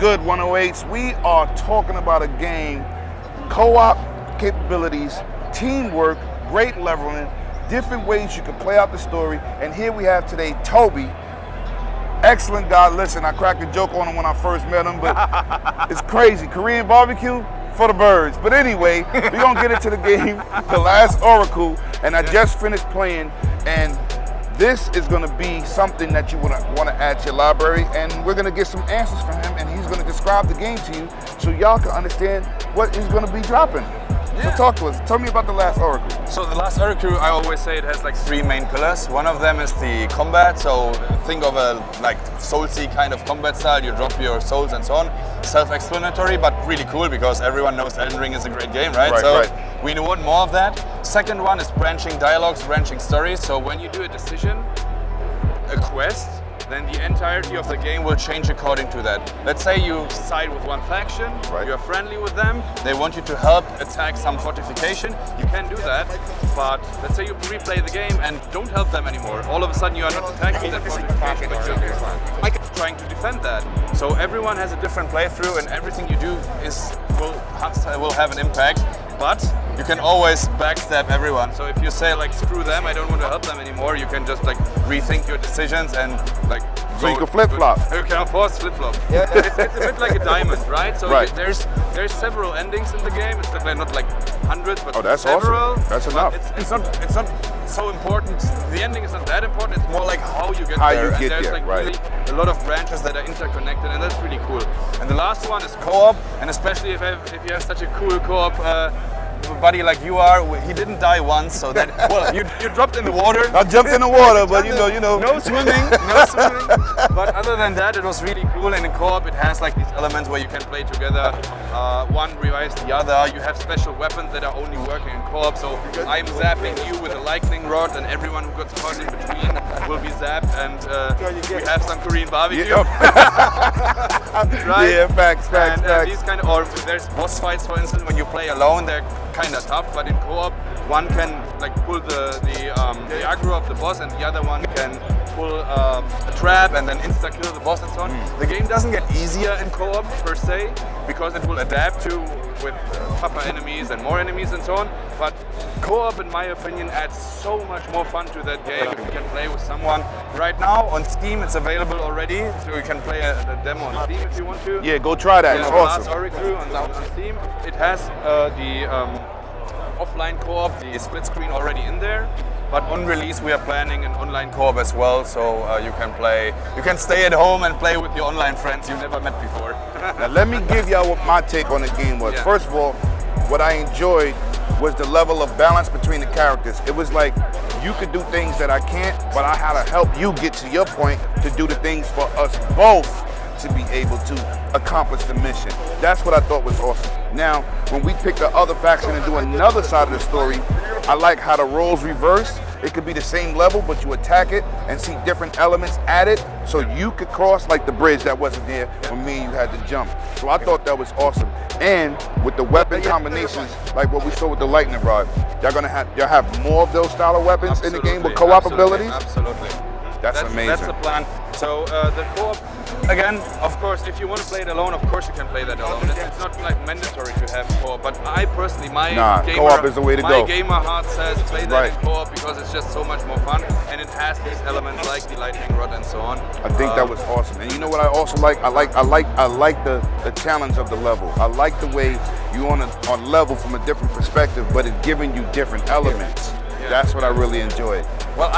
good, 108s? We are talking about a game, co-op capabilities, teamwork, great leveling, different ways you can play out the story. And here we have today Toby. Excellent guy. Listen, I cracked a joke on him when I first met him, but it's crazy. Korean barbecue for the birds. But anyway, we're gonna get into the game, The Last Oracle, and I just finished playing, and this is gonna be something that you wanna add to your library, and we're gonna get some answers from him, and he's gonna describe the game to you so y'all can understand what he's gonna be dropping. So talk to us. Tell me about The Last Oracle. So The Last Oracle, I always say it has like 3 main pillars. One of them is the combat. So think of a like Soulsy kind of combat style. You drop your souls and so on. Self-explanatory, but really cool because everyone knows Elden Ring is a great game, right? We want more of that. Second one is branching dialogues, branching stories. So when you do a decision, a quest, then the entirety of the game will change according to that. Let's say you side with one faction, you're friendly with them, they want you to help attack some fortification, you can do that, but let's say you replay the game and don't help them anymore. All of a sudden you are not attacking that fortification, but you're trying to defend that. So everyone has a different playthrough and everything you do will have an impact. But you can always backstab everyone. So if you say like screw them, I don't want to help them anymore, you can just like rethink your decisions and like. So you can flip flop. You can of course flip flop. It's a bit like a diamond, right? So there's several endings in the game. It's not like hundreds, but that's several. Awesome. That's enough. It's not so important. The ending is not that important. It's more like how you get there. How you get there's there, like really a lot of branches that are interconnected, and that's really cool. And the last one is co-op, and especially if you have such a cool co-op buddy like you are, he didn't die once, so that well, you dropped in the water. I jumped in the water, but you know. No swimming, no swimming. But other than that, it was really cool. And in co-op, it has like these elements where you can play together. One revives the other. You have special weapons that are only working in co-op. So I'm zapping you with a lightning rod, and everyone who got caught in between will be zapped. And we have some Korean barbecue. Right? Yeah, facts. These kind of, or there's boss fights, for instance, when you play alone, they're kind of tough, but in co-op, one can like pull the aggro of the boss, and the other one can pull a trap and then insta kill the boss and so on. The game doesn't get easier in co-op per se because it will adapt to with tougher enemies and more enemies and so on. But co-op, in my opinion, adds so much more fun to that game if you can play with someone. Right now on Steam, it's available already, so you can play a demo on Steam if you want to. Yeah, go try that. It's awesome. Last Oricle on Steam. It has the offline co-op, the split screen already in there. But on release, we are planning an online co-op as well, so you can play. You can stay at home and play with your online friends you never met before. Now let me give y'all what my take on the game was. First of all, what I enjoyed was the level of balance between the characters. It was like you could do things that I can't, but I had to help you get to your point to do the things for us both to be able to accomplish the mission. That's what I thought was awesome. Now, when we pick the other faction and do another side of the story, I like how the roles reverse. It could be the same level, but you attack it and see different elements added, so you could cross like the bridge that wasn't there when me and you had to jump. So I thought that was awesome. And with the weapon combinations, like what we saw with the lightning rod, y'all have more of those style of weapons in the game with co-op abilities? Absolutely. That's amazing. That's the plan. So the co-op, again, of course, if you want to play it alone, of course you can play that alone. It's not like mandatory to have co-op, but I personally, co-op is the way to go. My gamer heart says play that in co-op because it's just so much more fun, and it has these elements like the lightning rod and so on. I think that was awesome. And you know what I also like? I like the challenge of the level. I like the way you on level from a different perspective, but it's giving you different elements. That's what I really enjoyed. Well,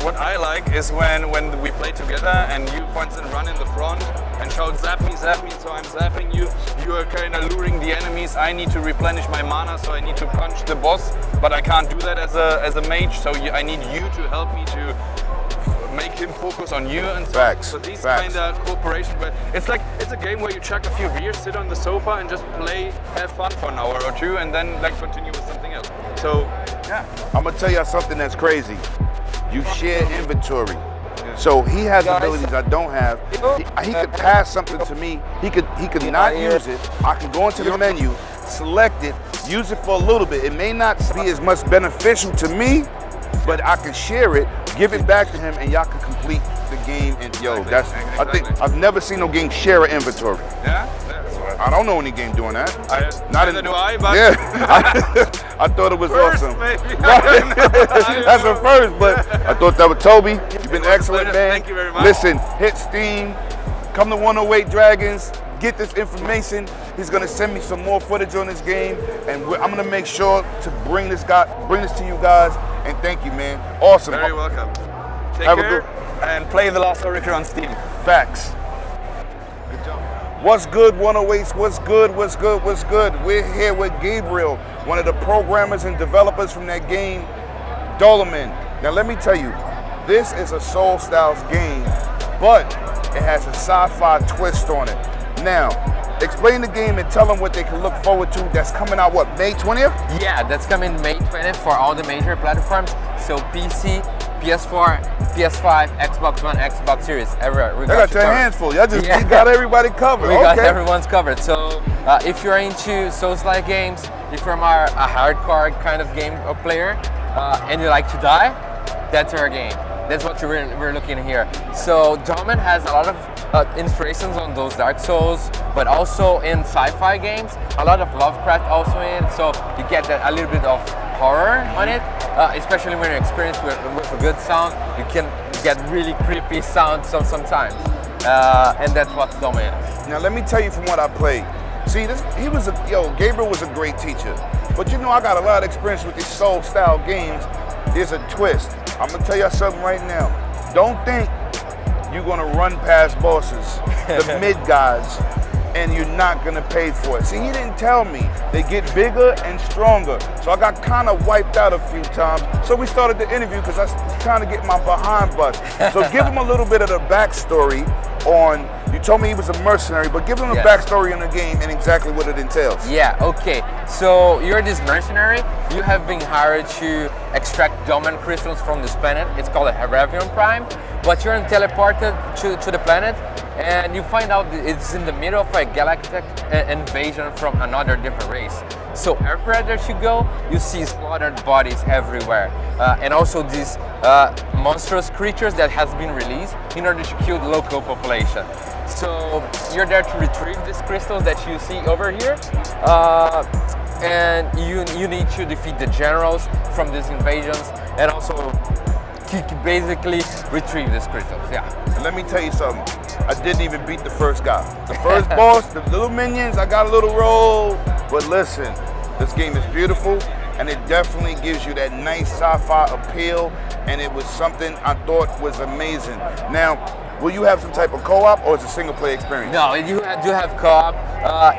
what I like is when we play together and you, for instance, run in the front and shout zap me, so I'm zapping you. You are kind of luring the enemies. I need to replenish my mana, so I need to punch the boss, but I can't do that as a mage. So I need you to help me to make him focus on you and so on. So these kind of cooperation, but it's a game where you chuck a few beers, sit on the sofa and just play, have fun for an hour or two, and then like continue with something else. So yeah, I'm gonna tell you something that's crazy. You share inventory. So he has abilities I don't have. He could pass something to me. He could not use it. I can go into the menu, select it, use it for a little bit. It may not be as much beneficial to me, but I can share it, give it back to him, and y'all can complete the game. And yo, I think I've never seen no game share an inventory. Yeah? That's what I don't know any game doing that. neither do I, but yeah, I thought it was first, awesome. maybe. That's a first, but I thought that was Toby. You've been was a excellent, pleasure. man. Thank you very much. Listen, hit Steam, come to 108 Dragons, get this information. He's gonna send me some more footage on this game, and I'm gonna make sure to bring this to you guys. And thank you, man. Awesome. Very welcome. Take Have a care good- and play the last Oricle on Steam. Facts. What's good, 108s? What's good? What's good? What's good? We're here with Gabriel, one of the programmers and developers from that game, Dolemen. Now, let me tell you, this is a Soul Styles game, but it has a sci-fi twist on it. Now, explain the game and tell them what they can look forward to. That's coming out, what, May 20th? Yeah, that's coming May 20th for all the major platforms. So PC, PS4, PS5, Xbox One, Xbox Series, everywhere. They got your hands full. Y'all just you got everybody covered. We Okay. got everyone's covered. So if you're into Souls-like games, if you're more a hardcore kind of game player, and you like to die, that's our game. That's what we're looking here. So Dolemen has a lot of inspirations on those Dark Souls, but also in sci-fi games. A lot of Lovecraft also in, so you get that a little bit of horror on it, especially when you're experienced with a good sound. You can get really creepy sounds sometimes, and that's what Dolemen is. Now let me tell you from what I played. See, Gabriel was a great teacher. But you know, I got a lot of experience with these Soul style games. There's a twist. I'm gonna tell you something right now. Don't think you're gonna run past bosses, the mid guys, and you're not gonna pay for it. See, he didn't tell me. They get bigger and stronger. So I got kind of wiped out a few times. So we started the interview because I was trying to get my behind bust. So give him a little bit of the backstory on, you told me he was a mercenary, but give him a Yes. backstory on the game and exactly what it entails. Yeah, okay. So you're this mercenary. You have been hired to extract Dolemen crystals from this planet. It's called a Heravion Prime. But you're teleported to the planet, and you find out that it's in the middle of a galactic invasion from another different race. So everywhere that you go, you see slaughtered bodies everywhere. And also these monstrous creatures that has been released in order to kill the local population. So you're there to retrieve these crystals that you see over here. And you need to defeat the generals from these invasions, and also basically retrieve these crystals. Yeah. And let me tell you something. I didn't even beat the first guy. The first boss, the little minions, I got a little roll. But listen, this game is beautiful, and it definitely gives you that nice sci-fi appeal, and it was something I thought was amazing. Now, will you have some type of co-op, or is it a single-player experience? No, you do have co-op.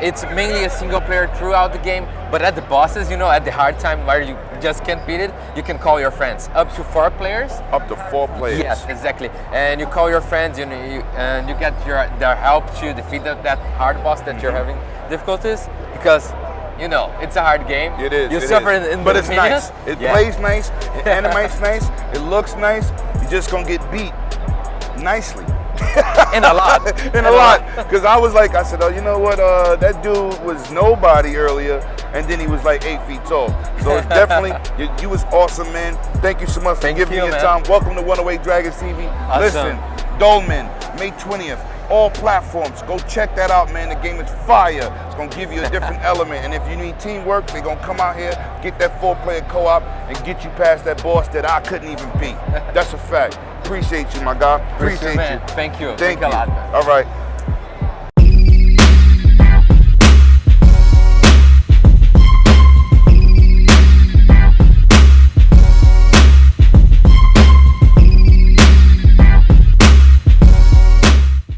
It's mainly a single player throughout the game, but at the bosses, at the hard time where you just can't beat it, you can call your friends. Up to 4 players. Up to 4 players. Yes, exactly. And you call your friends, and you get their help to defeat that hard boss that you're having difficulties, because it's a hard game. It is. You it suffer is. in but the it's minions. nice. It Yeah. plays nice. It animates nice. It looks nice. You're just gonna get beat nicely. In a lot. In a lot. Because I said, oh, you know what? That dude was nobody earlier, and then he was like 8 feet tall. So it's definitely, you was awesome, man. Thank you so much for Thank giving you, me your man. time. Welcome to 108 Dragons TV. Awesome. Listen, Dolemen, May 20th, all platforms. Go check that out, man. The game is fire. It's gonna give you a different element. And if you need teamwork, they're gonna come out here, get that 4-player co-op, and get you past that boss that I couldn't even beat. That's a fact. Appreciate you, my guy. Appreciate man. you. Thank you. Thank a you. lot, man. All right.